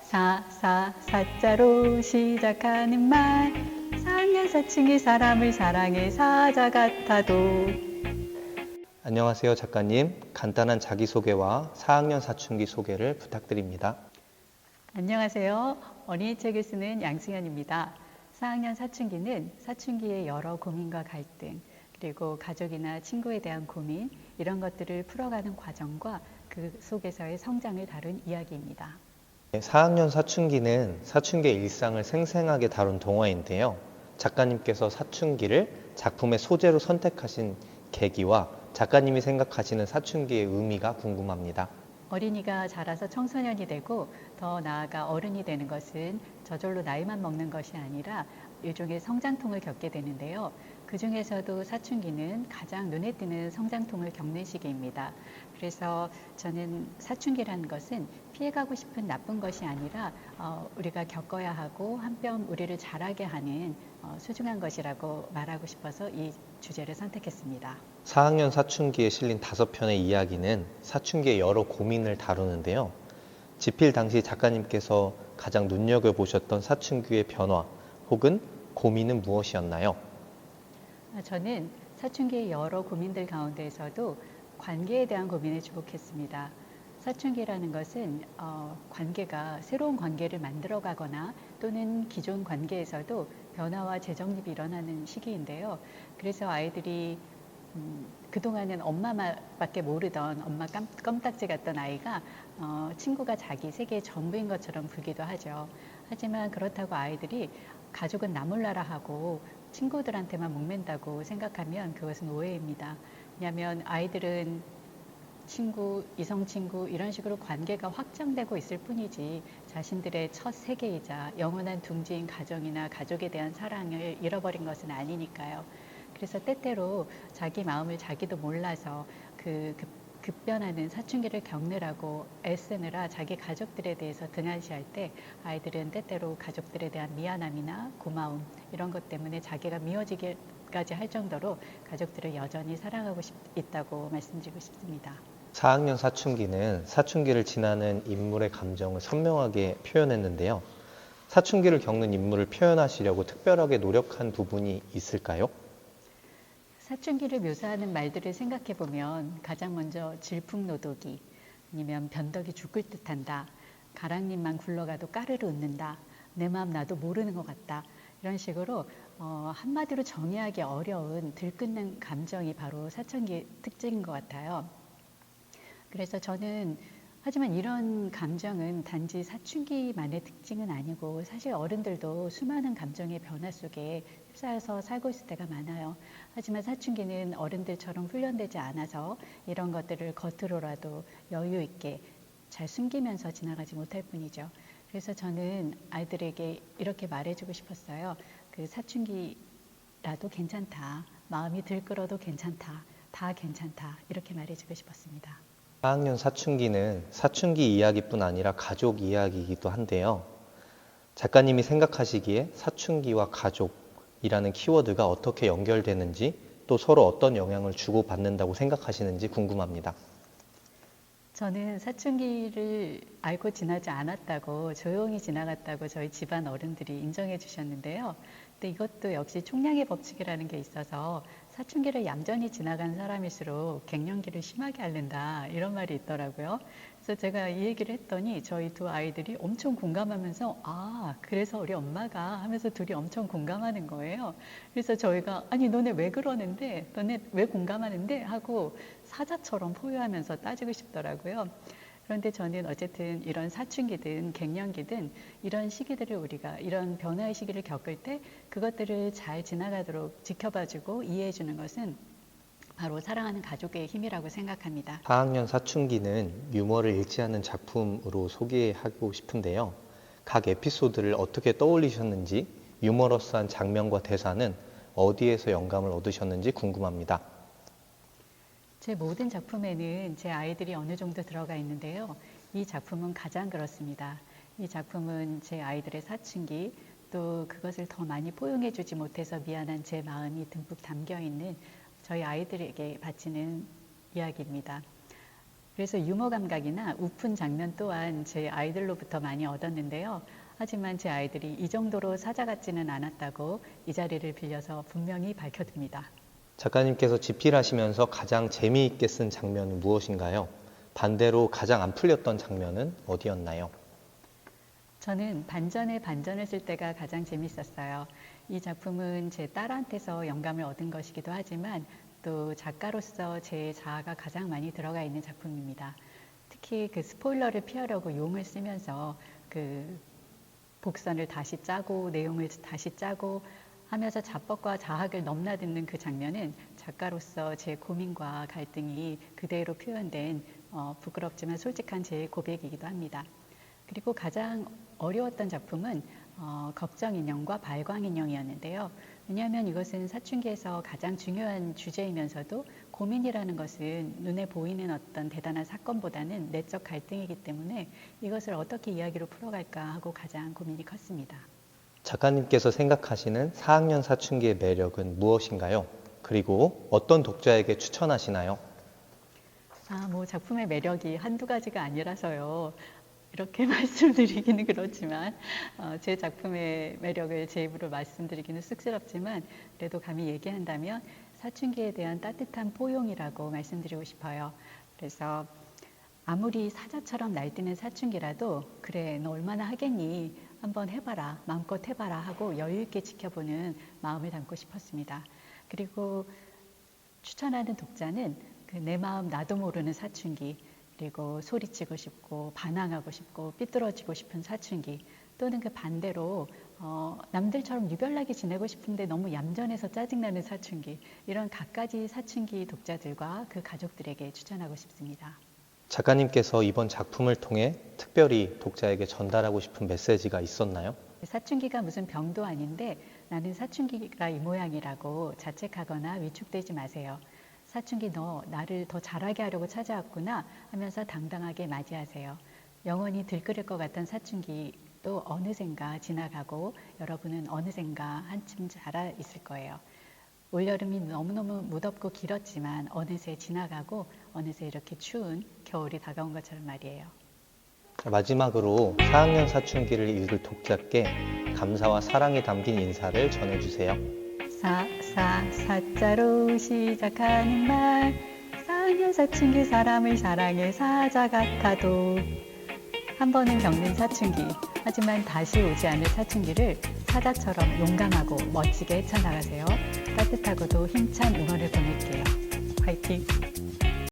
사자로 시작하는 말 4학년 사춘기 사람을 사랑해 사자 같아도. 안녕하세요, 작가님. 간단한 자기소개와 4학년 사춘기 소개를 부탁드립니다. 안녕하세요. 어린이 책을 쓰는 양승현입니다. 4학년 사춘기는 사춘기의 여러 고민과 갈등, 그리고 가족이나 친구에 대한 고민, 이런 것들을 풀어가는 과정과 그 속에서의 성장을 다룬 이야기입니다. 4학년 사춘기는 사춘기의 일상을 생생하게 다룬 동화인데요. 작가님께서 사춘기를 작품의 소재로 선택하신 계기와 작가님이 생각하시는 사춘기의 의미가 궁금합니다. 어린이가 자라서 청소년이 되고 더 나아가 어른이 되는 것은 저절로 나이만 먹는 것이 아니라 일종의 성장통을 겪게 되는데요. 그 중에서도 사춘기는 가장 눈에 띄는 성장통을 겪는 시기입니다. 그래서 저는 사춘기라는 것은 피해가고 싶은 나쁜 것이 아니라 우리가 겪어야 하고 한편 우리를 자라게 하는 소중한 것이라고 말하고 싶어서 이 주제를 선택했습니다. 4학년 사춘기에 실린 5편의 이야기는 사춘기의 여러 고민을 다루는데요. 집필 당시 작가님께서 가장 눈여겨보셨던 사춘기의 변화 혹은 고민은 무엇이었나요? 저는 사춘기의 여러 고민들 가운데에서도 관계에 대한 고민에 주목했습니다. 사춘기라는 것은 관계가 새로운 관계를 만들어가거나 또는 기존 관계에서도 변화와 재정립이 일어나는 시기인데요. 그래서 아이들이 그동안은 엄마밖에 모르던 엄마 껌딱지 같던 아이가 친구가 자기 세계의 전부인 것처럼 보기도 하죠. 하지만 그렇다고 아이들이 가족은 나 몰라라 하고 친구들한테만 목맨다고 생각하면 그것은 오해입니다. 왜냐하면 아이들은 친구, 이성 친구 이런 식으로 관계가 확장되고 있을 뿐이지 자신들의 첫 세계이자 영원한 둥지인 가정이나 가족에 대한 사랑을 잃어버린 것은 아니니까요. 그래서 때때로 자기 마음을 자기도 몰라서 급변하는 사춘기를 겪느라고 애쓰느라 자기 가족들에 대해서 등한시할 때 아이들은 때때로 가족들에 대한 미안함이나 고마움 이런 것 때문에 자기가 미워지기까지 할 정도로 가족들을 여전히 사랑하고 있다고 말씀드리고 싶습니다. 4학년 사춘기는 사춘기를 지나는 인물의 감정을 선명하게 표현했는데요. 사춘기를 겪는 인물을 표현하시려고 특별하게 노력한 부분이 있을까요? 사춘기를 묘사하는 말들을 생각해 보면 가장 먼저 질풍노도기 아니면 변덕이 죽을 듯한다, 가랑잎만 굴러가도 까르르 웃는다, 내 마음 나도 모르는 것 같다, 이런 식으로 한마디로 정의하기 어려운 들끓는 감정이 바로 사춘기의 특징인 것 같아요. 그래서 저는 하지만 이런 감정은 단지 사춘기만의 특징은 아니고 사실 어른들도 수많은 감정의 변화 속에 휩싸여서 살고 있을 때가 많아요. 하지만 사춘기는 어른들처럼 훈련되지 않아서 이런 것들을 겉으로라도 여유 있게 잘 숨기면서 지나가지 못할 뿐이죠. 그래서 저는 아이들에게 이렇게 말해주고 싶었어요. 그 사춘기라도 괜찮다. 마음이 들끓어도 괜찮다. 다 괜찮다. 이렇게 말해주고 싶었습니다. 4학년 사춘기는 사춘기 이야기뿐 아니라 가족 이야기이기도 한데요. 작가님이 생각하시기에 사춘기와 가족이라는 키워드가 어떻게 연결되는지 또 서로 어떤 영향을 주고받는다고 생각하시는지 궁금합니다. 저는 사춘기를 알고 지나지 않았다고 조용히 지나갔다고 저희 집안 어른들이 인정해 주셨는데요. 근데 이것도 역시 총량의 법칙이라는 게 있어서 사춘기를 얌전히 지나간 사람일수록 갱년기를 심하게 앓는다 이런 말이 있더라고요. 그래서 제가 이 얘기를 했더니 저희 두 아이들이 엄청 공감하면서 아 그래서 우리 엄마가 하면서 둘이 엄청 공감하는 거예요. 그래서 저희가 아니 너네 왜 그러는데 너네 왜 공감하는데 하고 사자처럼 포효하면서 따지고 싶더라고요. 그런데 저는 어쨌든 이런 사춘기든 갱년기든 이런 시기들을 우리가 이런 변화의 시기를 겪을 때 그것들을 잘 지나가도록 지켜봐주고 이해해주는 것은 바로 사랑하는 가족의 힘이라고 생각합니다. 4학년 사춘기는 유머를 잃지 않는 작품으로 소개하고 싶은데요. 각 에피소드를 어떻게 떠올리셨는지 유머러스한 장면과 대사는 어디에서 영감을 얻으셨는지 궁금합니다. 제 모든 작품에는 제 아이들이 어느 정도 들어가 있는데요. 이 작품은 가장 그렇습니다. 이 작품은 제 아이들의 사춘기, 또 그것을 더 많이 포용해주지 못해서 미안한 제 마음이 듬뿍 담겨 있는 저희 아이들에게 바치는 이야기입니다. 그래서 유머 감각이나 웃픈 장면 또한 제 아이들로부터 많이 얻었는데요. 하지만 제 아이들이 이 정도로 사자 같지는 않았다고 이 자리를 빌려서 분명히 밝혀둡니다. 작가님께서 집필하시면서 가장 재미있게 쓴 장면은 무엇인가요? 반대로 가장 안 풀렸던 장면은 어디였나요? 저는 반전에 반전을 쓸 때가 가장 재밌었어요. 이 작품은 제 딸한테서 영감을 얻은 것이기도 하지만 또 작가로서 제 자아가 가장 많이 들어가 있는 작품입니다. 특히 그 스포일러를 피하려고 용을 쓰면서 그 복선을 다시 짜고 내용을 다시 짜고 하면서 자법과 자학을 넘나드는 그 장면은 작가로서 제 고민과 갈등이 그대로 표현된 부끄럽지만 솔직한 제 고백이기도 합니다. 그리고 가장 어려웠던 작품은 걱정인형과 발광인형이었는데요. 왜냐하면 이것은 사춘기에서 가장 중요한 주제이면서도 고민이라는 것은 눈에 보이는 어떤 대단한 사건보다는 내적 갈등이기 때문에 이것을 어떻게 이야기로 풀어갈까 하고 가장 고민이 컸습니다. 작가님께서 생각하시는 4학년 사춘기의 매력은 무엇인가요? 그리고 어떤 독자에게 추천하시나요? 작품의 매력이 한두 가지가 아니라서요. 이렇게 말씀드리기는 그렇지만 제 작품의 매력을 제 입으로 말씀드리기는 쑥스럽지만 그래도 감히 얘기한다면 사춘기에 대한 따뜻한 포용이라고 말씀드리고 싶어요. 그래서 아무리 사자처럼 날뛰는 사춘기라도 그래 너 얼마나 하겠니? 한번 해봐라. 마음껏 해봐라 하고 여유 있게 지켜보는 마음을 담고 싶었습니다. 그리고 추천하는 독자는 내 마음 나도 모르는 사춘기 그리고 소리치고 싶고 반항하고 싶고 삐뚤어지고 싶은 사춘기 또는 그 반대로 남들처럼 유별나게 지내고 싶은데 너무 얌전해서 짜증나는 사춘기 이런 갖가지 사춘기 독자들과 그 가족들에게 추천하고 싶습니다. 작가님께서 이번 작품을 통해 특별히 독자에게 전달하고 싶은 메시지가 있었나요? 사춘기가 무슨 병도 아닌데 나는 사춘기가 이 모양이라고 자책하거나 위축되지 마세요. 사춘기 너 나를 더 잘하게 하려고 찾아왔구나 하면서 당당하게 맞이하세요. 영원히 들끓을 것 같던 사춘기도 어느샌가 지나가고 여러분은 어느샌가 한참 자라 있을 거예요. 올여름이 너무너무 무덥고 길었지만 어느새 지나가고 어느새 이렇게 추운 겨울이 다가온 것처럼 말이에요. 마지막으로 4학년 사춘기를 읽을 독자께 감사와 사랑이 담긴 인사를 전해주세요. 사자로 시작하는 말 4학년 사춘기 사람을 사랑해 사자 같아도 한 번은 겪는 사춘기 하지만 다시 오지 않을 사춘기를 사자처럼 용감하고 멋지게 헤쳐나가세요. 따뜻하고도 힘찬 응원을 보낼게요. 화이팅!